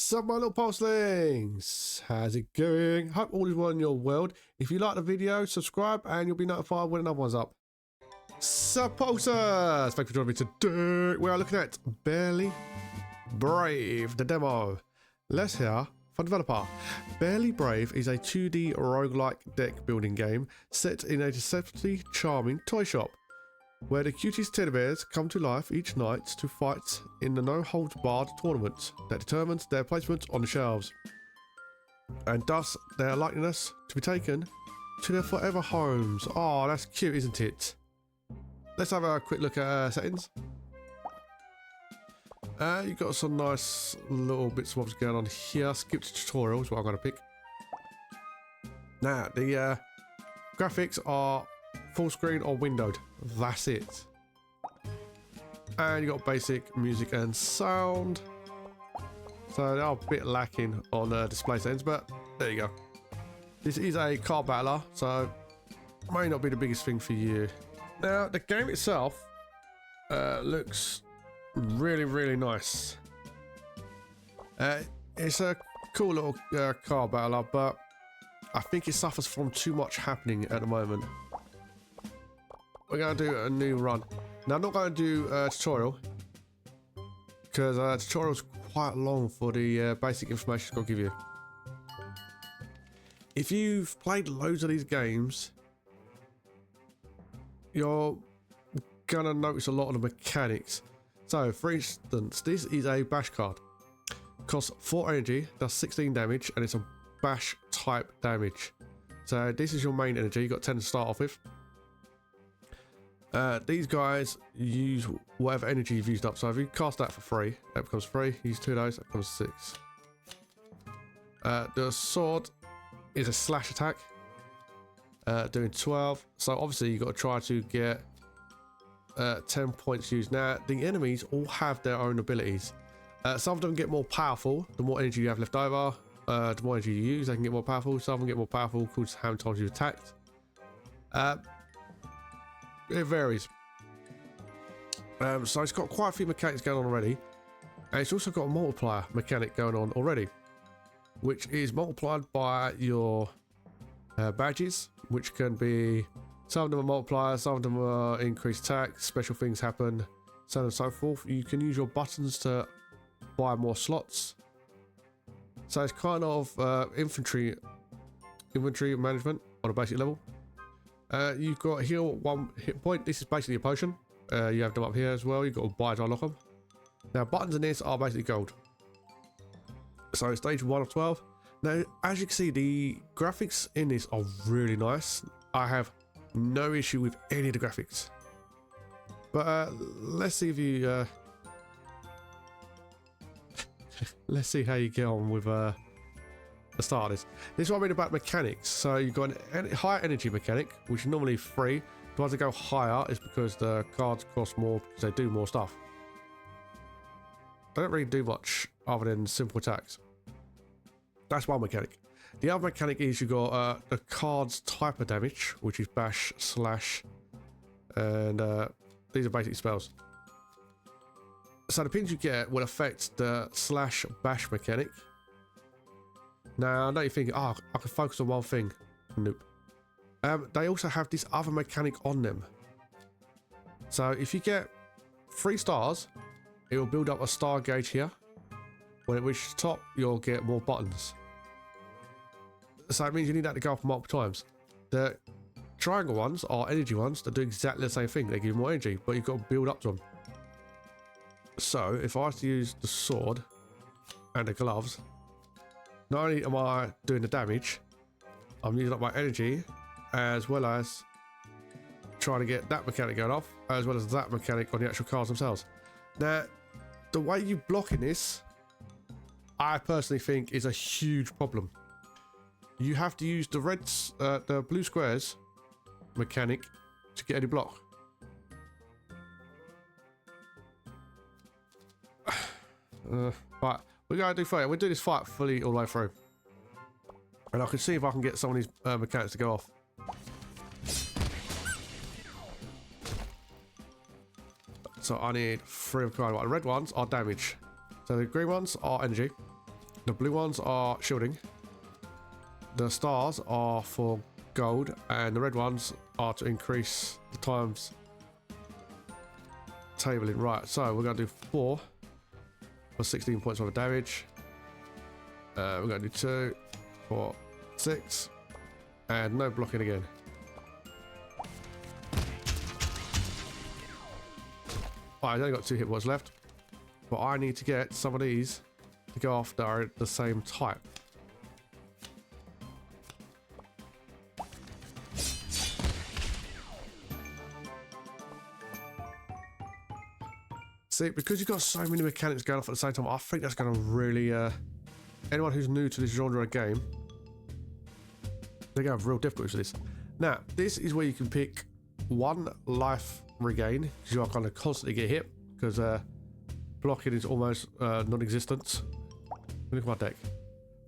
Sup my little pulselings, how's it going? Hope all is well in your world. If you like the video, subscribe and you'll be notified when another one's up. Sup pulsers, thanks for joining me today. We are looking at Barely Brave, the demo. Let's hear from developer. Barely Brave is a 2D roguelike deck building game set in a deceptively charming toy shop, where the cutest teddy bears come to life each night to fight in the no-holds-barred tournament that determines their placement on the shelves, and thus their likeliness to be taken to their forever homes. Oh, that's cute, isn't it? Let's have a quick look at settings. You've got some nice little bits and bobs going on here. Skip to tutorial is what I'm going to pick. Now, the graphics are full screen or windowed. That's it. And you got basic music and sound. So they are a bit lacking on display settings, but there you go. This is a car battler, so may not be the biggest thing for you. Now the game itself looks really nice. It's a cool little car battler, but I think it suffers from too much happening at the moment. We're going to do a new run. Now, I'm not going to do a tutorial because tutorial's quite long for the basic information it's going to give you. If you've played loads of these games, you're going to notice a lot of the mechanics. So, for instance, this is a bash card. Costs 4 energy, does 16 damage, and it's a bash type damage. So, this is your main energy. You've got 10 to start off with. These guys use whatever energy you've used up. So if you cast that for free, that becomes 3. Use 2 of those, that becomes 6. The sword is a slash attack, doing 12. So obviously you've got to try to get 10 points used. Now the enemies all have their own abilities. Some of them get more powerful the more energy you have left over. The more energy you use, they can get more powerful. Some of them get more powerful according to how many times you attacked. It varies. So it's got quite a few mechanics going on already, and it's also got a multiplier mechanic going on already, which is multiplied by your badges, which can be, some of them are multipliers, some of them are increased attack, special things happen, so on and so forth. You can use your buttons to buy more slots. So it's kind of inventory management on a basic level. You've got heal 1 hit point. This is basically a potion. You have them up here as well. You've got to buy to unlock them. Now buttons in this are basically gold. So stage 1 of 12. Now as you can see, the graphics in this are really nice. I have no issue with any of the graphics. But let's see if you let's see how you get on with the start of this. This is what I mean about mechanics. So you've got a higher energy mechanic, which is normally free. The ones that go higher is because the cards cost more because they do more stuff. They don't really do much other than simple attacks. That's one mechanic. The other mechanic is you've got the cards type of damage, which is bash, slash, and these are basic spells. So the pins you get will affect the slash bash mechanic. Now, I know you're thinking, oh, I can focus on one thing. Nope. They also have this other mechanic on them. So if you get 3 stars, it will build up a star gauge here. When it reaches the top, you'll get more buttons. So it means you need that to go up multiple times. The triangle ones are energy ones that do exactly the same thing. They give you more energy, but you've got to build up to them. So if I was to use the sword and the gloves, not only am I doing the damage, I'm using up my energy, as well as trying to get that mechanic going off, as well as that mechanic on the actual cards themselves. Now, the way you block in this, I personally think is a huge problem. You have to use the blue squares mechanic to get any block. Right. We're going to do fight. We'll do this fight fully all the way through. And I can see if I can get some of these mechanics to go off. So I need 3 of kind. Right, the red ones are damage. So the green ones are energy. The blue ones are shielding. The stars are for gold, and the red ones are to increase the times tabling. Right, so we're going to do 4 for 16 points worth of damage. We're going to do 2 for 6, and no blocking again. I've only got 2 hit points left, but I need to get some of these to go off that are the same type. See, because you've got so many mechanics going off at the same time, I think that's going to really, anyone who's new to this genre of game, they're going to have real difficulties with this. Now, this is where you can pick 1 life regain, because you are kind of constantly get hit, because blocking is almost non-existent. Look at my deck.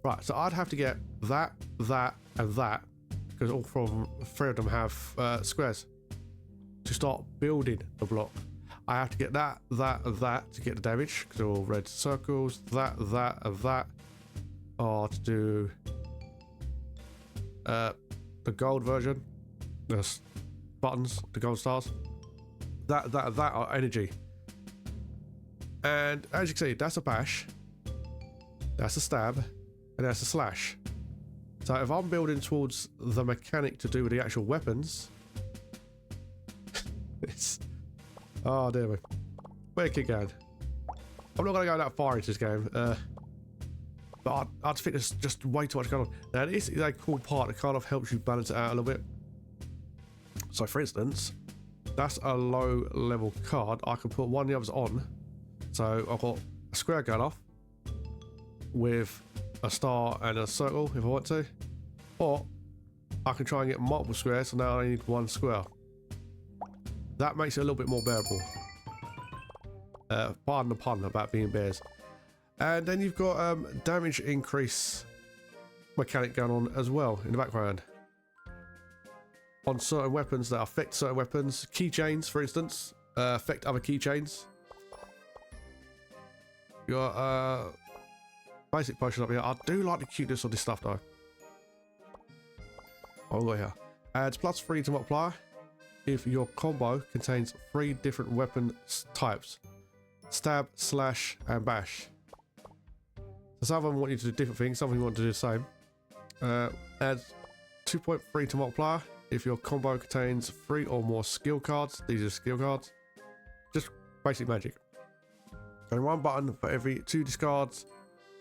Right, so I'd have to get that, that, and that, because all 3 of them have squares, to start building the block. I have to get that, that, and that to get the damage, because they're all red circles. That, and that are to do the gold version. The buttons, the gold stars. That, and that are energy. And as you can see, that's a bash, that's a stab, and that's a slash. So if I'm building towards the mechanic to do with the actual weapons, it's... Oh dear me. Where keep going? I'm not going to go that far into this game, but I just think there's just way too much going on. Now this is a cool part that kind of helps you balance it out a little bit. So for instance, that's a low level card. I can put one of the others on. So I've got a square going off with a star and a circle if I want to. Or I can try and get multiple squares, so now I need 1 square. That makes it a little bit more bearable. Pardon the pun about being bears. And then you've got damage increase mechanic going on as well in the background. On certain weapons that affect certain weapons. Keychains, for instance, affect other keychains. You got basic potions up here. I do like the cuteness of this stuff though. Oh, look here. Adds +3 to multiplier if your combo contains 3 different weapon types: stab, slash, and bash. So some of them want you to do different things, some of them want to do the same. Adds 2.3 to multiplier if your combo contains 3 or more skill cards. These are skill cards. Just basic magic. And 1 button for every 2 discards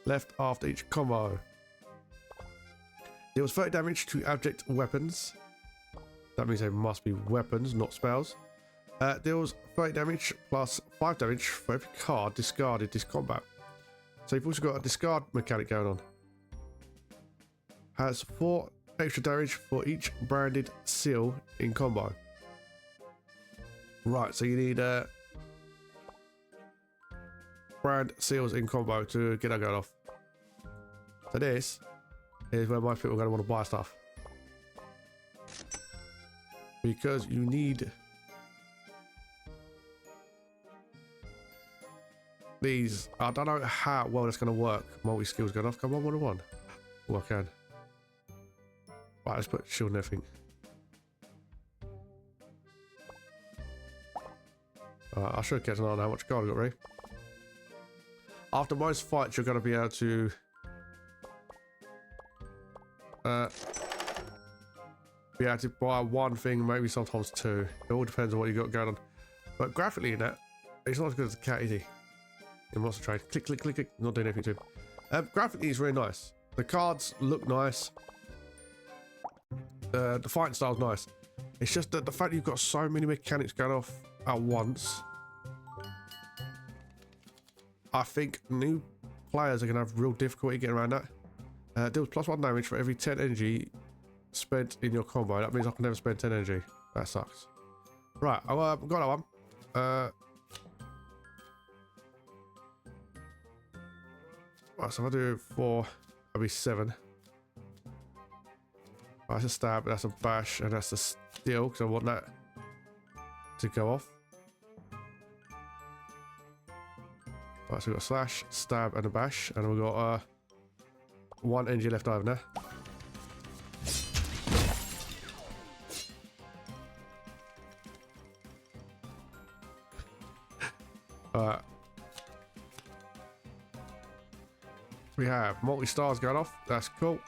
left after each combo. Deals 30 damage to abject weapons. That means they must be weapons, not spells. Deals 30 damage plus 5 damage for every card discarded this combat. So you've also got a discard mechanic going on. Has 4 extra damage for each branded seal in combo. Right, so you need brand seals in combo to get that going off. So this is where most people are going to want to buy stuff. Because you need these. I don't know how well that's going to work. Multi-skills going off. Come on, 1-1. Oh, I can. Right, let's put shield and everything. I should get an eye on how much gold I got ready. After most fights, you're going to be able to buy 1 thing, maybe sometimes 2. It all depends on what you got going on. But graphically in that, it's not as good as the cat, is he? In Monster Trade. Click, click, click, click. Not doing anything to him. Graphically, it's really nice. The cards look nice. The fighting style's nice. It's just that the fact that you've got so many mechanics going off at once, I think new players are going to have real difficulty getting around that. Deals +1 damage for every 10 energy spent in your combo. That means I can never spend 10 energy. That sucks. Right, I've got that one. Right, so if I do 4, that'll be 7. Right, that's a stab, that's a bash, and that's a steal, because I want that to go off. Right, so we've got a slash, stab, and a bash, and we've got 1 energy left over now. Alright. We have multi-stars going off. That's cool.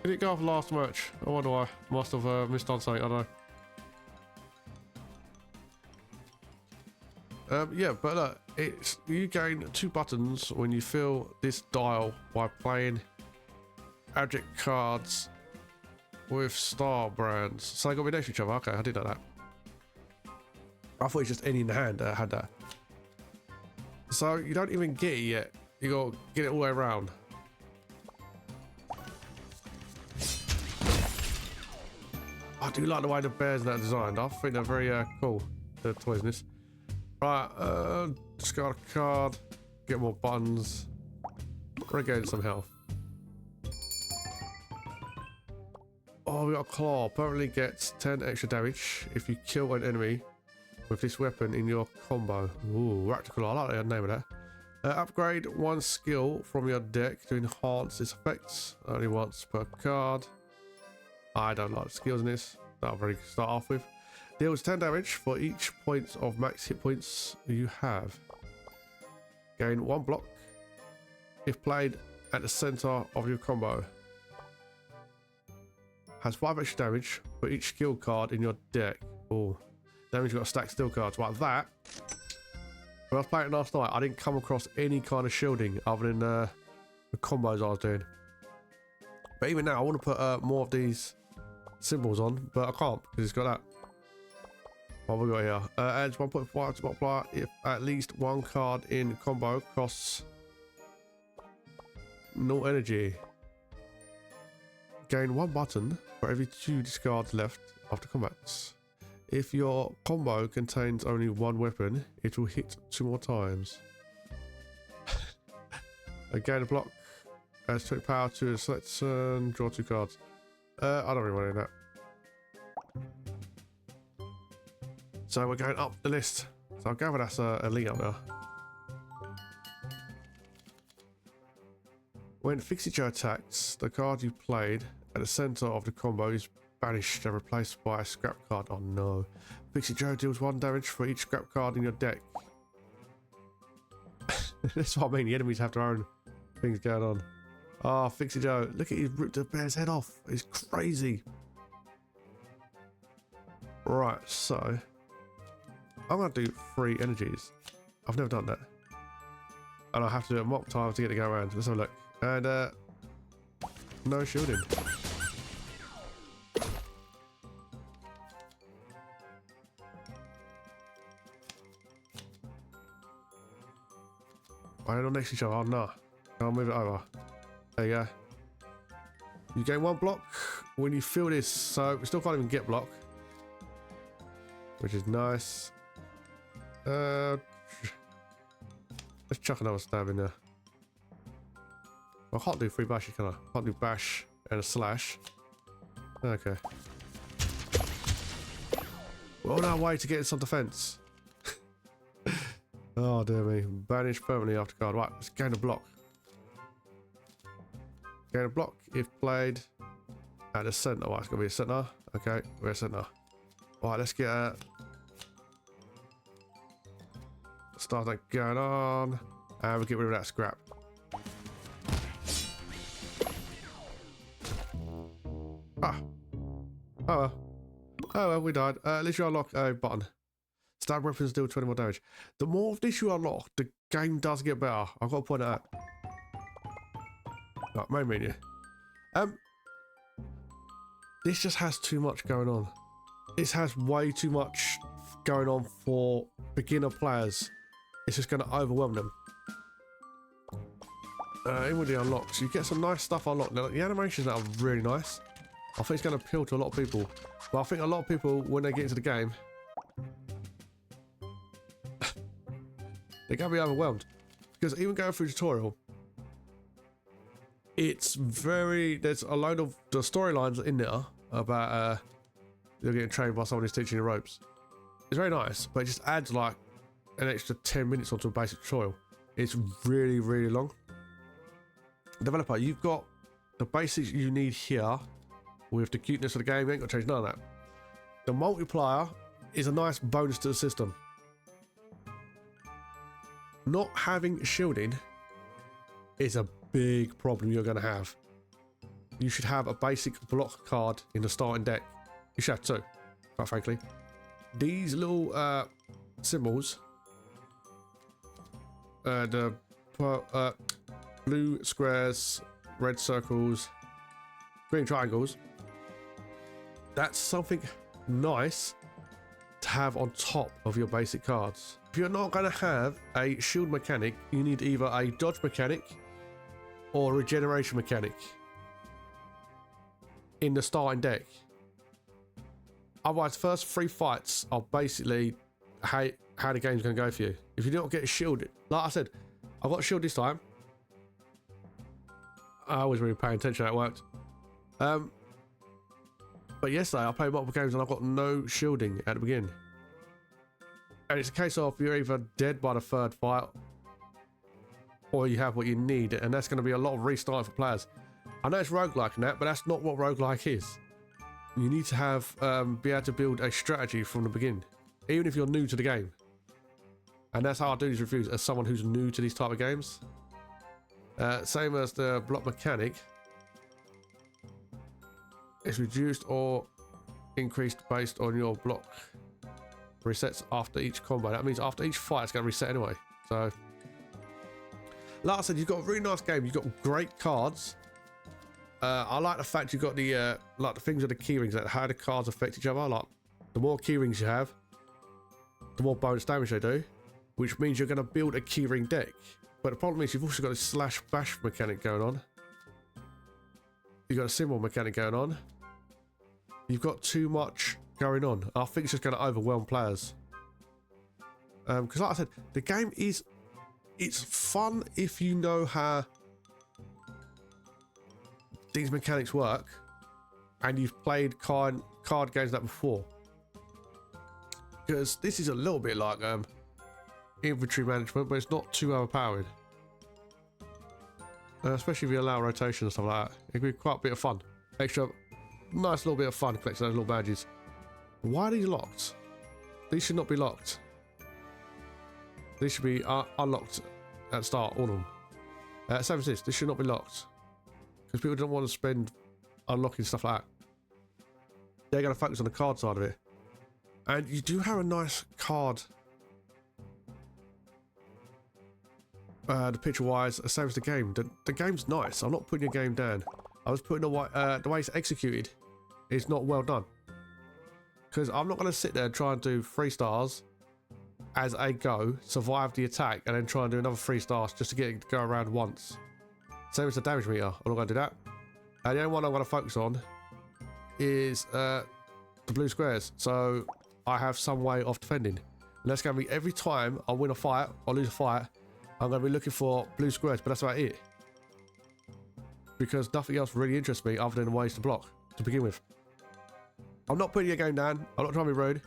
Did it go off last match? I wonder why. Must have missed on something. I don't know. Yeah, but look, you gain 2 buttons when you fill this dial by playing object cards with star brands. So they got to be next to each other. Okay, I did know that. I thought it was just any in the hand that had that. So you don't even get it yet. You got to get it all the way around. I do like the way the bears are designed. I think they're very cool. The toys in this. Right, discard a card. Get more buttons. Regain some health. Oh, we got a claw. Permanently gets 10 extra damage if you kill an enemy with this weapon in your combo. Ooh, practical. I like the name of that. Upgrade 1 skill from your deck to enhance its effects. Only once per card. I don't like the skills in this. That'll really start off with. Deals 10 damage for each point of max hit points you have. Gain 1 block if played at the center of your combo. Has 5 extra damage for each skill card in your deck. Oh. That means you've got to stack skill cards like that. When I was playing it last night, I didn't come across any kind of shielding other than the combos I was doing. But even now, I want to put more of these symbols on, but I can't because it's got that. What have we got here? Adds 1.5 to multiplier if at least 1 card in combo costs 0 energy. Gain 1 button for every 2 discards left after combats. If your combo contains only 1 weapon, it will hit 2 more times. Gain a block. Adds 20 power to a select turn. Draw 2 cards. I don't really want to do that. So we're going up the list. So I gather that's elite up there. When Fixie Joe attacks, the card you played at the center of the combo is banished and replaced by a scrap card. Oh no. Fixie Joe deals 1 damage for each scrap card in your deck. That's what I mean. The enemies have their own things going on. Oh, Fixie Joe. Look at, he's ripped the bear's head off. It's crazy. Right, so I'm going to do 3 energies. I've never done that. And I have to do it mock time to get to go around. Let's have a look. And no shielding. They're not next to each other. Oh no. I'll move it over. There you go. You gain 1 block when you fill this, so we still can't even get block, which is nice. Let's chuck another stab in there. I can't do 3 bashes, can I? Can't do bash and a slash. Okay. We're on our way to getting some defense. Oh dear me. Banish permanently after card. Right, let's gain a block. Gain a block if played at the center. Right, it's gonna be a center. Okay, we're a center. Right, let's get start that going on. And we'll get rid of that scrap. Ah. Oh well. Oh well, we died. At least you unlock a button. Stab weapons deal 20 more damage. The more of this you unlock, the game does get better. I've got to point it out. Right, main menu. This just has too much going on. This has way too much going on for beginner players. It's just going to overwhelm them. In with the unlocks, you get some nice stuff unlocked. Now, the animations are really nice. I think it's going to appeal to a lot of people. But I think a lot of people, when they get into the game, they're going to be overwhelmed. Because even going through the tutorial, it's very... There's a load of the storylines in there about you're getting trained by someone who's teaching you ropes. It's very nice, but it just adds like an extra 10 minutes onto a basic tutorial. It's really, really long. Developer, you've got the basics you need here with the cuteness of the game. You ain't got to change none of that. The multiplier is a nice bonus to the system. Not having shielding is a big problem you're going to have. You should have a basic block card in the starting deck. You should have two, quite frankly. These little symbols, the blue squares, red circles, green triangles, that's something nice to have on top of your basic cards. If you're not going to have a shield mechanic, you need either a dodge mechanic or a regeneration mechanic in the starting deck. Otherwise, first 3 fights are basically how the game's going to go for you. If you don't get a shield, like I said, I got a shield this time. I was really paying attention how it worked. But yesterday I played multiple games and I got no shielding at the beginning. And it's a case of you're either dead by the 3rd fight or you have what you need, and that's going to be a lot of restarting for players. I know it's roguelike and that, but that's not what roguelike is. You need to have be able to build a strategy from the beginning, even if you're new to the game. And that's how I do these reviews, as someone who's new to these type of games. Same as the block mechanic. It's reduced or increased based on your block resets after each combo. That means after each fight it's going to reset anyway. So, like I said, you've got a really nice game. You've got great cards. I like the fact you've got the like the things with the keyrings, that how the cards affect each other. Like the more keyrings you have, the more bonus damage they do, which means you're going to build a keyring deck. But the problem is you've also got a slash bash mechanic going on. You've got a symbol mechanic going on. You've got too much going on. I think it's just going to overwhelm players. Because like I said, the game is, it's fun if you know how these mechanics work and you've played card games like that before. Because this is a little bit like inventory management, but it's not too overpowered. Especially if you allow rotation and stuff like that. It could be quite a bit of fun. Extra, nice little bit of fun collecting those little badges. Why are these locked? These should not be locked. These should be unlocked at the start, all of them. Same as this should not be locked. Because people don't want to spend unlocking stuff like that. They're going to focus on the card side of it. And you do have a nice card. The picture wise, same as the game. The game's nice. I'm not putting your game down. I was putting the way it's executed is not well done. Because I'm not going to sit there and try and do 3 stars as a go, survive the attack, and then try and do another 3 stars just to get it to go around once. Same as the damage meter. I'm not going to do that. And the only one I'm going to focus on is the blue squares. So I have some way of defending. And that's going to be every time I win a fight or lose a fight, I'm going to be looking for blue squares, but that's about it. Because nothing else really interests me other than ways to block to begin with. I'm not putting your game down. I'm not trying to be rude.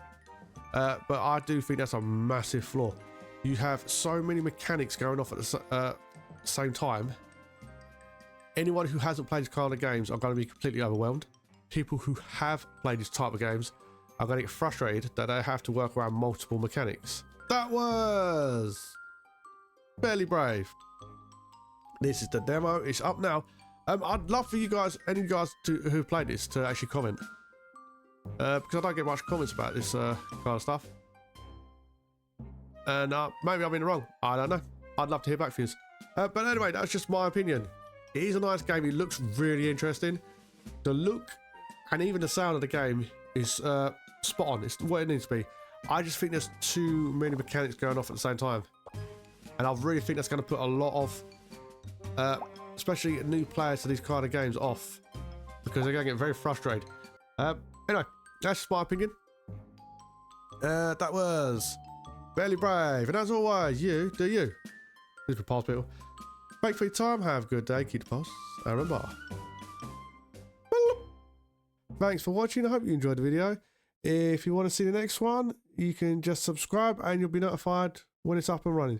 But I do think that's a massive flaw. You have so many mechanics going off at the same time. Anyone who hasn't played this kind of games are going to be completely overwhelmed. People who have played this type of games are going to get frustrated that they have to work around multiple mechanics. That was Barely Brave. This is the demo. It's up now. I'd love for you guys, any of you guys who've played this, to actually comment. Because I don't get much comments about this kind of stuff. And maybe I'm in the wrong. I don't know. I'd love to hear back from you. But anyway, that's just my opinion. It is a nice game. It looks really interesting. The look and even the sound of the game is spot on. It's what it needs to be. I just think there's too many mechanics going off at the same time. And I really think that's going to put a lot of, especially new players to these kind of games off. Because they're going to get very frustrated. Anyway, that's just my opinion. That was Barely Brave. And as always, you do you. This is Pulsebeetle. Thanks for your time. Have a good day. Keep the pulse. And remember. Thanks for watching. I hope you enjoyed the video. If you want to see the next one, you can just subscribe and you'll be notified when it's up and running.